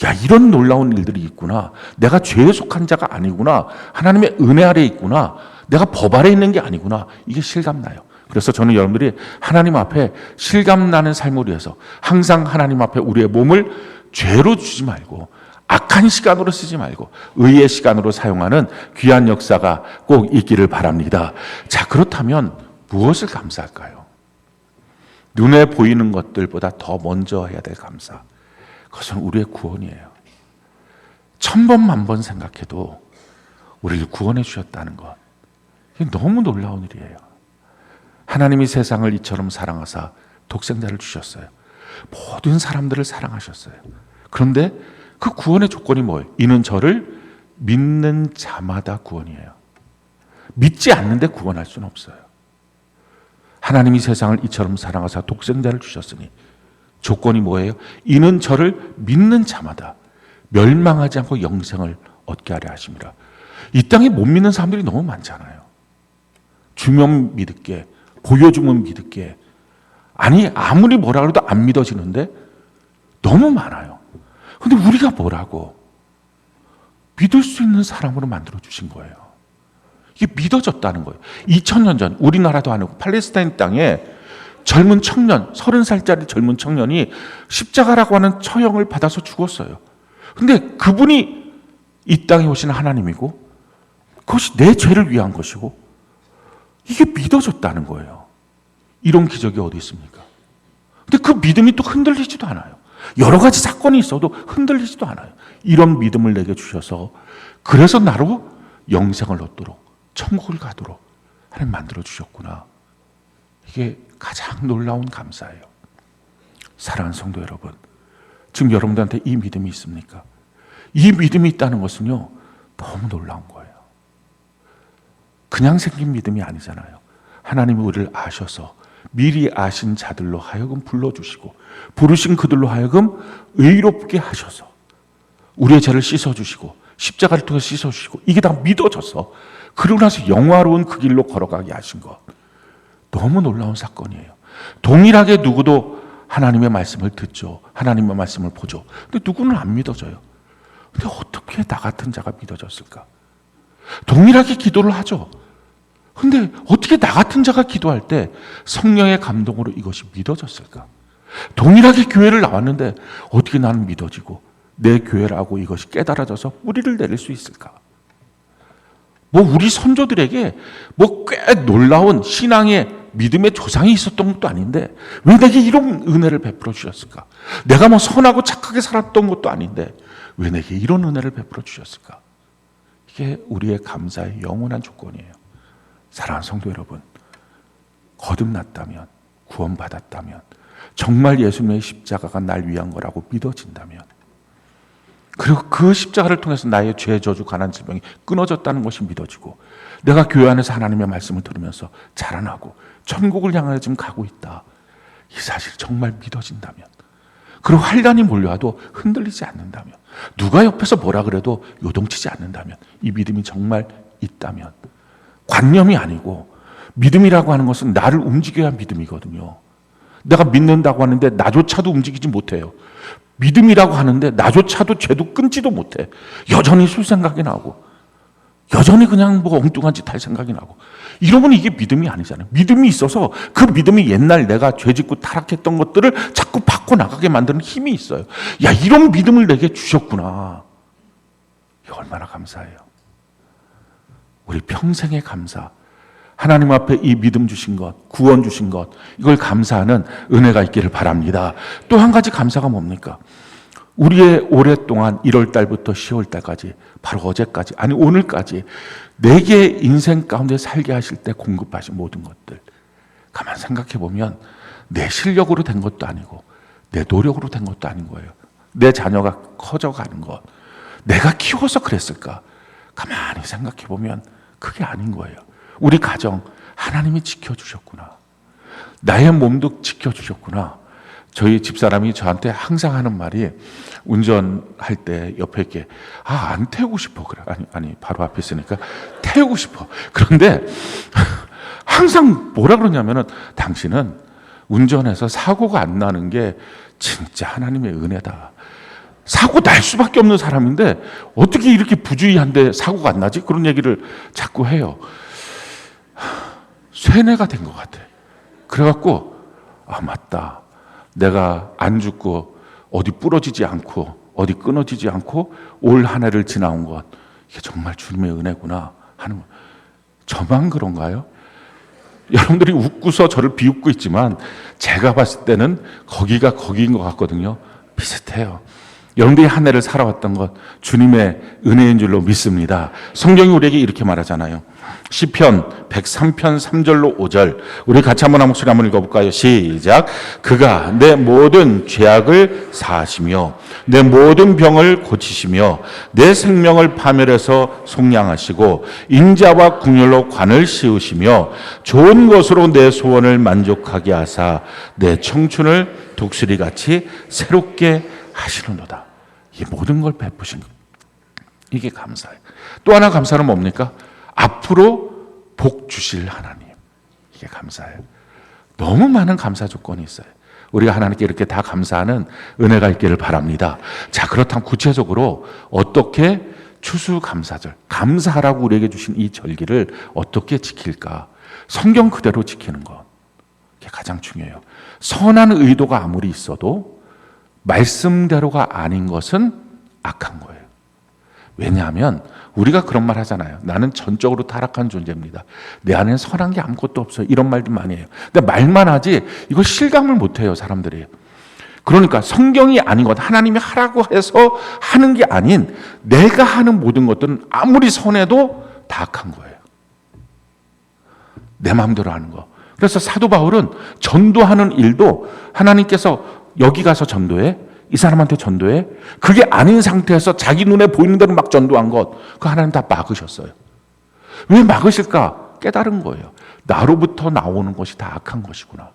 야, 이런 놀라운 일들이 있구나. 내가 죄에 속한 자가 아니구나. 하나님의 은혜 아래 있구나. 내가 법 아래 있는 게 아니구나. 이게 실감나요. 그래서 저는 여러분들이 하나님 앞에 실감나는 삶을 위해서 항상 하나님 앞에 우리의 몸을 죄로 주지 말고 악한 시간으로 쓰지 말고 의의 시간으로 사용하는 귀한 역사가 꼭 있기를 바랍니다. 자, 그렇다면 무엇을 감사할까요? 눈에 보이는 것들보다 더 먼저 해야 될 감사. 그것은 우리의 구원이에요. 1000번, 10,000번 생각해도 우리를 구원해 주셨다는 것. 이게 너무 놀라운 일이에요. 하나님이 세상을 이처럼 사랑하사 독생자를 주셨어요. 모든 사람들을 사랑하셨어요. 그런데 그 구원의 조건이 뭐예요? 이는 저를 믿는 자마다 구원이에요. 믿지 않는데 구원할 수는 없어요. 하나님이 세상을 이처럼 사랑하사 독생자를 주셨으니 조건이 뭐예요? 이는 저를 믿는 자마다 멸망하지 않고 영생을 얻게 하려 하심이라. 이 땅에 못 믿는 사람들이 너무 많잖아요. 주면 믿을게, 보여주면 믿을게. 아니, 아무리 뭐라 그래도 안 믿어지는데 너무 많아요. 근데 우리가 뭐라고? 믿을 수 있는 사람으로 만들어주신 거예요. 이게 믿어졌다는 거예요. 2000년 전 우리나라도 아니고 팔레스타인 땅에 젊은 청년, 30살짜리 젊은 청년이 십자가라고 하는 처형을 받아서 죽었어요. 근데 그분이 이 땅에 오신 하나님이고 그것이 내 죄를 위한 것이고 이게 믿어졌다는 거예요. 이런 기적이 어디 있습니까? 근데 그 믿음이 또 흔들리지도 않아요. 여러 가지 사건이 있어도 흔들리지도 않아요. 이런 믿음을 내게 주셔서 그래서 나로 영생을 얻도록 천국을 가도록 하나님 만들어 주셨구나. 이게 가장 놀라운 감사예요. 사랑하는 성도 여러분, 지금 여러분들한테 이 믿음이 있습니까? 이 믿음이 있다는 것은요, 너무 놀라운 거예요. 그냥 생긴 믿음이 아니잖아요. 하나님이 우리를 아셔서 미리 아신 자들로 하여금 불러주시고 부르신 그들로 하여금 의롭게 하셔서 우리의 죄를 씻어주시고 십자가를 통해 씻어주시고 이게 다 믿어져서 그러고 나서 영화로운 그 길로 걸어가게 하신 것. 너무 놀라운 사건이에요. 동일하게 누구도 하나님의 말씀을 듣죠. 하나님의 말씀을 보죠. 근데 누구는 안 믿어져요. 근데 어떻게 나 같은 자가 믿어졌을까? 동일하게 기도를 하죠. 근데 어떻게 나 같은 자가 기도할 때 성령의 감동으로 이것이 믿어졌을까? 동일하게 교회를 나왔는데 어떻게 나는 믿어지고 내 교회라고 이것이 깨달아져서 뿌리를 내릴 수 있을까? 우리 선조들에게 꽤 놀라운 신앙의 믿음의 조상이 있었던 것도 아닌데 왜 내게 이런 은혜를 베풀어 주셨을까? 내가 선하고 착하게 살았던 것도 아닌데 왜 내게 이런 은혜를 베풀어 주셨을까? 이게 우리의 감사의 영원한 조건이에요. 사랑하는 성도 여러분, 거듭났다면, 구원받았다면 정말 예수님의 십자가가 날 위한 거라고 믿어진다면, 그리고 그 십자가를 통해서 나의 죄, 저주, 가난, 질병이 끊어졌다는 것이 믿어지고, 내가 교회 안에서 하나님의 말씀을 들으면서 자라나고 천국을 향하여 지금 가고 있다, 이 사실이 정말 믿어진다면, 그리고 환란이 몰려와도 흔들리지 않는다면, 누가 옆에서 뭐라 그래도 요동치지 않는다면, 이 믿음이 정말 있다면, 관념이 아니고 믿음이라고 하는 것은 나를 움직여야 믿음이거든요. 내가 믿는다고 하는데 나조차도 움직이지 못해요. 믿음이라고 하는데 나조차도 죄도 끊지도 못해. 여전히 술 생각이 나고, 여전히 그냥 뭐 엉뚱한 짓 할 생각이 나고, 이러면 이게 믿음이 아니잖아요. 믿음이 있어서 그 믿음이 옛날 내가 죄짓고 타락했던 것들을 자꾸 바꿔 나가게 만드는 힘이 있어요. 야, 이런 믿음을 내게 주셨구나. 얼마나 감사해요. 우리 평생의 감사, 하나님 앞에 이 믿음 주신 것, 구원 주신 것, 이걸 감사하는 은혜가 있기를 바랍니다. 또 한 가지 감사가 뭡니까? 우리의 오랫동안 1월 달부터 10월 달까지, 바로 어제까지, 아니 오늘까지 내게 인생 가운데 살게 하실 때 공급하신 모든 것들, 가만 생각해 보면 내 실력으로 된 것도 아니고 내 노력으로 된 것도 아닌 거예요. 내 자녀가 커져가는 것, 내가 키워서 그랬을까? 가만히 생각해 보면 그게 아닌 거예요. 우리 가정 하나님이 지켜주셨구나. 나의 몸도 지켜주셨구나. 저희 집사람이 저한테 항상 하는 말이, 운전할 때 옆에 있게, 안 태우고 싶어. 그래. 아니 바로 앞에 있으니까 태우고 싶어. 그런데 항상 뭐라 그러냐면은, 당신은 운전해서 사고가 안 나는 게 진짜 하나님의 은혜다. 사고 날 수밖에 없는 사람인데 어떻게 이렇게 부주의한데 사고가 안 나지? 그런 얘기를 자꾸 해요. 쇠뇌가 된 것 같아. 그래갖고, 맞다. 내가 안 죽고 어디 부러지지 않고 어디 끊어지지 않고 올 한 해를 지나온 것, 이게 정말 주님의 은혜구나 하는 거. 저만 그런가요? 여러분들이 웃고서 저를 비웃고 있지만 제가 봤을 때는 거기가 거기인 것 같거든요. 비슷해요. 여러분들이 한 해를 살아왔던 것 주님의 은혜인 줄로 믿습니다. 성경이 우리에게 이렇게 말하잖아요. 시편 103편 3절로 5절, 우리 같이 한번 한 목소리 한번 읽어볼까요? 시작. 그가 내 모든 죄악을 사하시며 내 모든 병을 고치시며 내 생명을 파멸해서 속량하시고 인자와 긍휼로 관을 씌우시며 좋은 것으로 내 소원을 만족하게 하사 내 청춘을 독수리같이 새롭게 하시는도다. 이 모든 걸 베푸신 것, 이게 감사예요. 또 하나 감사는 뭡니까? 앞으로 복 주실 하나님, 이게 감사예요. 너무 많은 감사 조건이 있어요. 우리가 하나님께 이렇게 다 감사하는 은혜가 있기를 바랍니다. 자, 그렇다면 구체적으로 어떻게 추수감사절, 감사하라고 우리에게 주신 이 절기를 어떻게 지킬까? 성경 그대로 지키는 것, 이게 가장 중요해요. 선한 의도가 아무리 있어도 말씀대로가 아닌 것은 악한 거예요. 왜냐하면 우리가 그런 말 하잖아요. 나는 전적으로 타락한 존재입니다. 내 안에는 선한 게 아무것도 없어요. 이런 말도 많이 해요. 근데 말만 하지 이걸 실감을 못 해요, 사람들이. 그러니까 성경이 아닌 것, 하나님이 하라고 해서 하는 게 아닌 내가 하는 모든 것들은 아무리 선해도 다 악한 거예요. 내 마음대로 하는 거. 그래서 사도 바울은 전도하는 일도 하나님께서 여기 가서 전도해, 이 사람한테 전도해, 그게 아닌 상태에서 자기 눈에 보이는 대로 막 전도한 것, 그 하나님 다 막으셨어요. 왜 막으실까? 깨달은 거예요. 나로부터 나오는 것이 다 악한 것이구나.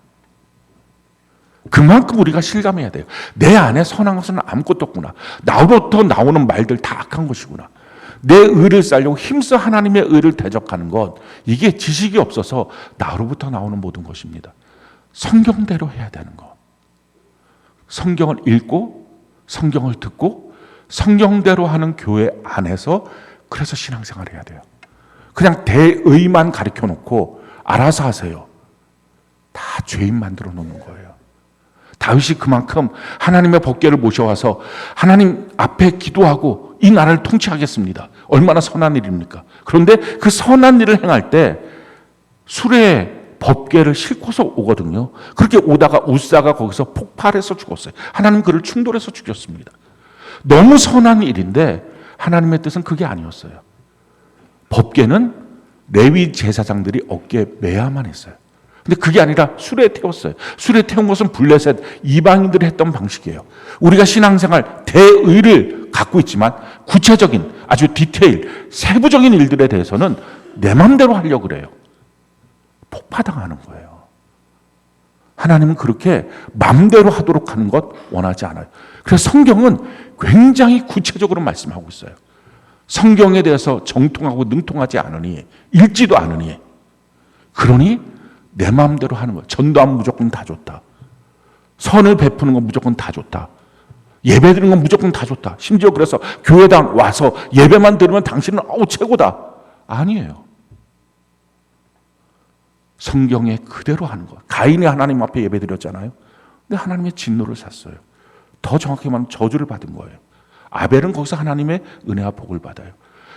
그만큼 우리가 실감해야 돼요. 내 안에 선한 것은 아무것도 없구나. 나로부터 나오는 말들 다 악한 것이구나. 내 의를 쌓려고 힘써 하나님의 의를 대적하는 것, 이게 지식이 없어서 나로부터 나오는 모든 것입니다. 성경대로 해야 되는 것. 성경을 읽고 성경을 듣고 성경대로 하는 교회 안에서, 그래서 신앙생활을 해야 돼요. 그냥 대의만 가르쳐 놓고 알아서 하세요. 다 죄인 만들어 놓는 거예요. 다윗이 그만큼 하나님의 법궤를 모셔와서 하나님 앞에 기도하고 이 나라를 통치하겠습니다. 얼마나 선한 일입니까? 그런데 그 선한 일을 행할 때 수레에 법궤를 싣고서 오거든요. 그렇게 오다가 우사가 거기서 폭발해서 죽었어요. 하나님 그를 충돌해서 죽였습니다. 너무 선한 일인데 하나님의 뜻은 그게 아니었어요. 법궤는 레위 제사장들이 어깨에 매야만 했어요. 근데 그게 아니라 술에 태웠어요. 술에 태운 것은 블레셋 이방인들이 했던 방식이에요. 우리가 신앙생활 대의를 갖고 있지만 구체적인 아주 디테일 세부적인 일들에 대해서는 내 마음대로 하려고 그래요. 폭파당하는 거예요. 하나님은 그렇게 마음대로 하도록 하는 것 원하지 않아요. 그래서 성경은 굉장히 구체적으로 말씀하고 있어요. 성경에 대해서 정통하고 능통하지 않으니 읽지도 않으니 그러니 내 마음대로 하는 거예요. 전도하면 무조건 다 좋다. 선을 베푸는 건 무조건 다 좋다. 예배 드리는 건 무조건 다 좋다. 심지어 그래서 교회당 와서 예배만 들으면 당신은 최고다. 아니에요. 성경에 그대로 하는 거예요. 가인이 하나님 앞에 예배 드렸잖아요. 근데 하나님의 진노를 샀어요. 더 정확히 말하면 저주를 받은 거예요. 아벨은 거기서 하나님의 은혜와 복을 받아요.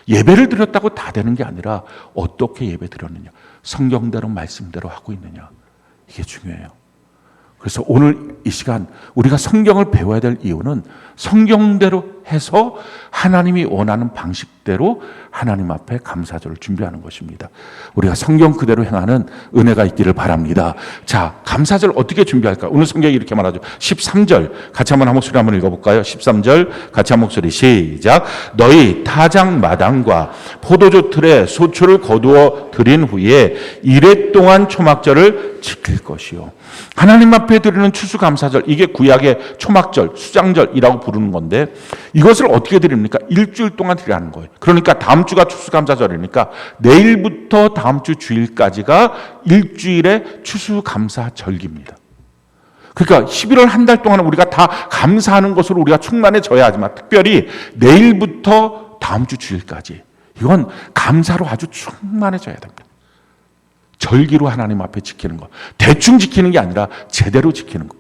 예배를 드렸다고 다 되는 게 아니라 어떻게 예배 드렸느냐. 성경대로 말씀대로 하고 있느냐. 이게 중요해요. 그래서 오늘 이 시간 우리가 성경을 배워야 될 이유는 성경대로 해서 하나님이 원하는 방식대로 하나님 앞에 감사절을 준비하는 것입니다. 우리가 성경 그대로 행하는 은혜가 있기를 바랍니다. 자, 감사절 어떻게 준비할까? 오늘 성경이 이렇게 말하죠. 13절 같이 한번 한 목소리 한번 읽어볼까요? 13절 같이 한 목소리 시작. 너희 타작 마당과 포도주 틀에 소출을 거두어 드린 후에 이레 동안 초막절을 지킬 것이요. 하나님 앞에 드리는 추수감사절, 이게 구약의 초막절, 수장절이라고 부르는 건데 이것을 어떻게 드립니까? 일주일 동안 드리라는 거예요. 그러니까 다음 주가 추수감사절이니까 내일부터 다음 주 주일까지가 일주일의 추수감사절기입니다. 그러니까 11월 한 달 동안 우리가 다 감사하는 것으로 우리가 충만해져야 하지만 특별히 내일부터 다음 주 주일까지 이건 감사로 아주 충만해져야 됩니다. 절기로 하나님 앞에 지키는 것. 대충 지키는 게 아니라 제대로 지키는 것.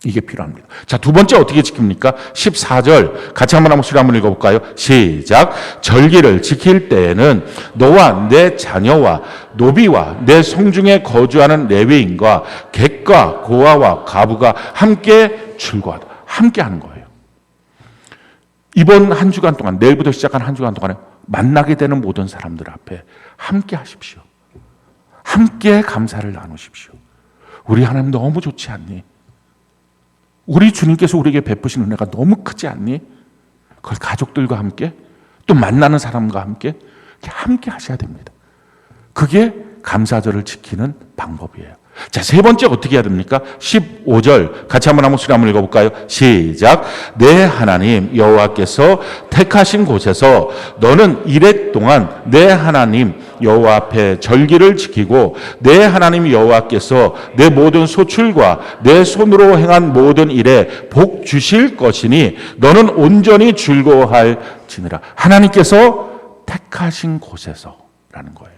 이게 필요합니다. 자, 두 번째 어떻게 지킵니까? 14절 같이 한번 한 목소리 한번 읽어볼까요? 시작. 절기를 지킬 때에는 너와 내 자녀와 노비와 내 성중에 거주하는 레위인과 객과 고아와 가부가 함께 출고하다. 함께 하는 거예요. 이번 한 주간 동안, 내일부터 시작한 한 주간 동안에 만나게 되는 모든 사람들 앞에 함께 하십시오. 함께 감사를 나누십시오. 우리 하나님 너무 좋지 않니? 우리 주님께서 우리에게 베푸신 은혜가 너무 크지 않니? 그걸 가족들과 함께 또 만나는 사람과 함께 하셔야 됩니다. 그게 감사절을 지키는 방법이에요. 자, 세 번째 어떻게 해야 됩니까? 15절 같이 한번 한 목소리 한번 읽어볼까요? 시작. 내 하나님 여호와께서 택하신 곳에서 너는 이레 동안 내 하나님 여호와 앞에 절기를 지키고 내 하나님 여호와께서 내 모든 소출과 내 손으로 행한 모든 일에 복 주실 것이니 너는 온전히 즐거워할지니라. 하나님께서 택하신 곳에서라는 거예요.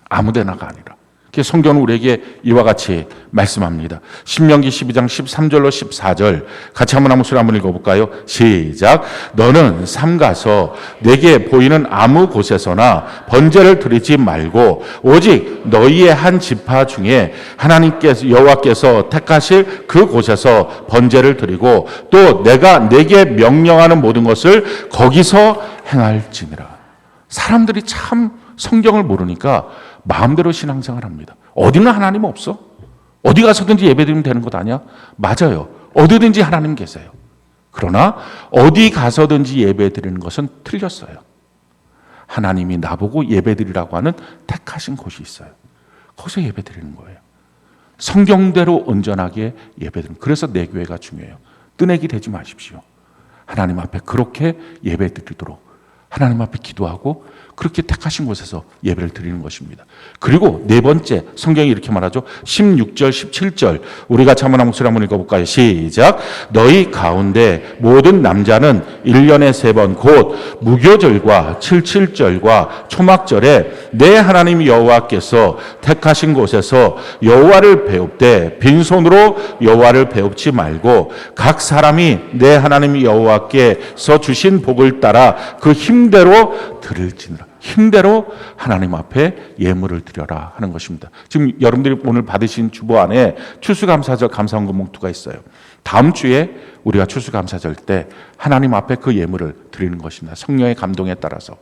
아무데나가 아니라. 성경은 우리에게 이와 같이 말씀합니다. 신명기 12장 13절로 14절 같이 한번 한 목소리 한번 읽어볼까요? 시작. 너는 삼가서 내게 보이는 아무 곳에서나 번제를 드리지 말고 오직 너희의 한 지파 중에 하나님께서 여호와께서 택하실 그 곳에서 번제를 드리고 또 내가 내게 명령하는 모든 것을 거기서 행할지니라. 사람들이 참 성경을 모르니까 마음대로 신앙생활 합니다. 어디는 하나님 없어? 어디 가서든지 예배드리면 되는 것 아니야? 맞아요. 어디든지 하나님 계세요. 그러나 어디 가서든지 예배드리는 것은 틀렸어요. 하나님이 나보고 예배드리라고 하는 택하신 곳이 있어요. 거기서 예배드리는 거예요. 성경대로 온전하게 예배드리는. 그래서 내 교회가 중요해요. 뜨내기 되지 마십시오. 하나님 앞에 그렇게 예배드리도록 하나님 앞에 기도하고 그렇게 택하신 곳에서 예배를 드리는 것입니다. 그리고 네 번째 성경이 이렇게 말하죠. 16절 17절 우리 같이 한번 한 목소리 한번 읽어볼까요? 시작. 너희 가운데 모든 남자는 1년에 3번 곧 무교절과 77절과 초막절에 내 하나님 여호와께서 택하신 곳에서 여호와를 배웁되 빈손으로 여호와를 배웁지 말고 각 사람이 내 하나님 여호와께서 주신 복을 따라 그 힘대로 드릴지니라. 힘대로 하나님 앞에 예물을 드려라 하는 것입니다. 지금 여러분들이 오늘 받으신 주보 안에 추수감사절 감사헌금 봉투가 있어요. 다음 주에 우리가 추수감사절 때 하나님 앞에 그 예물을 드리는 것입니다. 성령의 감동에 따라서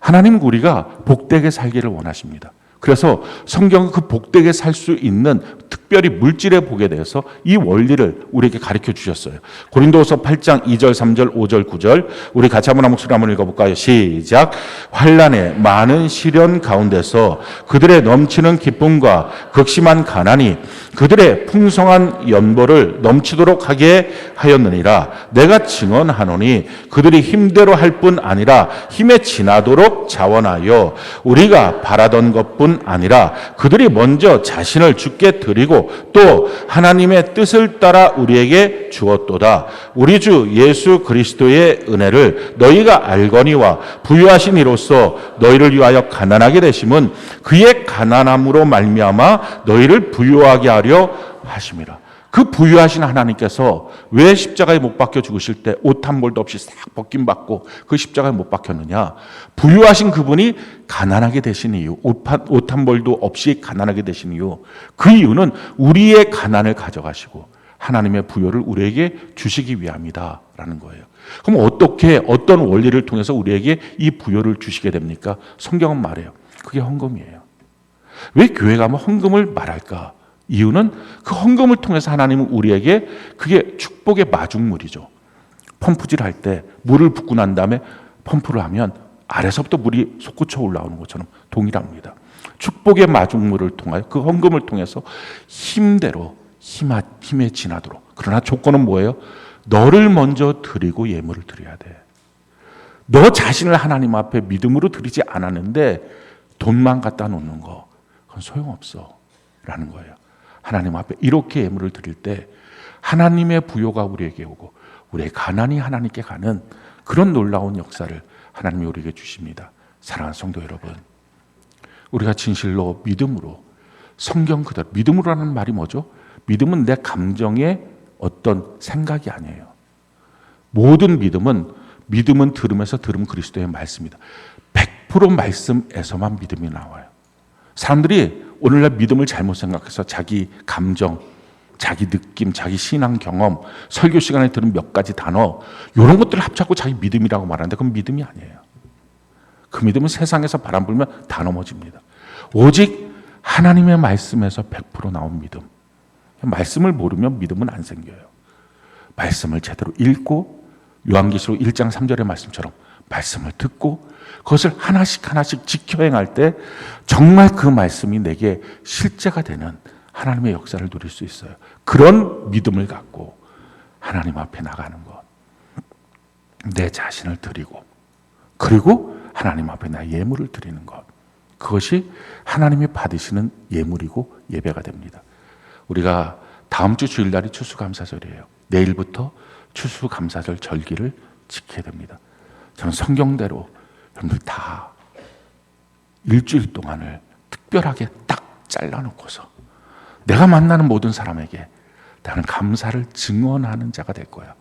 하나님은 우리가 복되게 살기를 원하십니다. 그래서 성경은 그 복되게 살 수 있는 특별히 물질의 복에 대해서 이 원리를 우리에게 가르쳐 주셨어요. 고린도서 8장 2절, 3절, 5절, 9절 우리 같이 한번 목소리 한번 읽어볼까요? 시작. 환난의 많은 시련 가운데서 그들의 넘치는 기쁨과 극심한 가난이 그들의 풍성한 연보를 넘치도록 하게 하였느니라. 내가 증언하노니 그들이 힘대로 할 뿐 아니라 힘에 지나도록 자원하여 우리가 바라던 것뿐 아니라 그들이 먼저 자신을 주께 드리고 또 하나님의 뜻을 따라 우리에게 주었도다. 우리 주 예수 그리스도의 은혜를 너희가 알거니와 부유하신 이로써 너희를 위하여 가난하게 되심은 그의 가난함으로 말미암아 너희를 부유하게 하려 하심이라. 그 부유하신 하나님께서 왜 십자가에 못 박혀 죽으실 때 옷 한 벌도 없이 싹 벗김 받고 그 십자가에 못 박혔느냐? 부유하신 그분이 가난하게 되신 이유, 옷 한 벌도 없이 가난하게 되신 이유, 그 이유는 우리의 가난을 가져가시고 하나님의 부요를 우리에게 주시기 위함이다라는 거예요. 그럼 어떻게 어떤 원리를 통해서 우리에게 이 부요를 주시게 됩니까? 성경은 말해요. 그게 헌금이에요. 왜 교회 가면 헌금을 말할까? 이유는 그 헌금을 통해서 하나님은 우리에게 그게 축복의 마중물이죠. 펌프질 할 때 물을 붓고 난 다음에 펌프를 하면 아래서부터 물이 솟구쳐 올라오는 것처럼 동일합니다. 축복의 마중물을 통하여 그 헌금을 통해서 힘대로 힘에 지나도록. 그러나 조건은 뭐예요? 너를 먼저 드리고 예물을 드려야 돼. 너 자신을 하나님 앞에 믿음으로 드리지 않았는데 돈만 갖다 놓는 거 그건 소용없어 라는 거예요. 하나님 앞에 이렇게 예물을 드릴 때 하나님의 부요가 우리에게 오고 우리의 가난이 하나님께 가는 그런 놀라운 역사를 하나님이 우리에게 주십니다. 사랑하는 성도 여러분, 우리가 진실로 믿음으로 성경 그대로, 믿음으로라는 말이 뭐죠? 믿음은 내 감정의 어떤 생각이 아니에요. 모든 믿음은 들음에서 들음 그리스도의 말씀이다. 100% 말씀에서만 믿음이 나와요. 사람들이 오늘날 믿음을 잘못 생각해서 자기 감정, 자기 느낌, 자기 신앙 경험, 설교 시간에 들은 몇 가지 단어 이런 것들을 합쳐갖고 자기 믿음이라고 말하는데 그건 믿음이 아니에요. 그 믿음은 세상에서 바람 불면 다 넘어집니다. 오직 하나님의 말씀에서 100% 나온 믿음. 말씀을 모르면 믿음은 안 생겨요. 말씀을 제대로 읽고 요한계시록 1장 3절의 말씀처럼 말씀을 듣고 그것을 하나씩 하나씩 지켜 행할 때 정말 그 말씀이 내게 실제가 되는 하나님의 역사를 누릴 수 있어요. 그런 믿음을 갖고 하나님 앞에 나가는 것. 내 자신을 드리고 그리고 하나님 앞에 나 예물을 드리는 것. 그것이 하나님이 받으시는 예물이고 예배가 됩니다. 우리가 다음 주 주일날이 추수감사절이에요. 내일부터 추수감사절 절기를 지켜야 됩니다. 저는 성경대로 여러분들 다 일주일 동안을 특별하게 딱 잘라놓고서 내가 만나는 모든 사람에게 나는 감사를 증언하는 자가 될 거야.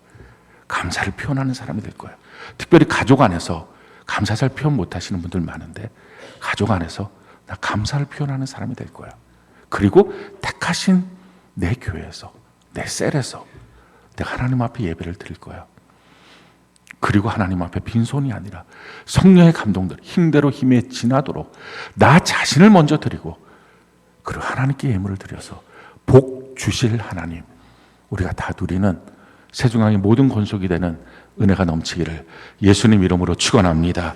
감사를 표현하는 사람이 될 거야. 특별히 가족 안에서 감사 잘 표현 못하시는 분들 많은데 가족 안에서 나 감사를 표현하는 사람이 될 거야. 그리고 택하신 내 교회에서, 내 셀에서 내가 하나님 앞에 예배를 드릴 거야. 그리고 하나님 앞에 빈손이 아니라 성령의 감동들, 힘대로 힘에 지나도록 나 자신을 먼저 드리고 그리고 하나님께 예물을 드려서 복 주실 하나님, 우리가 다 누리는 세중앙의 모든 권속이 되는 은혜가 넘치기를 예수님 이름으로 축원합니다.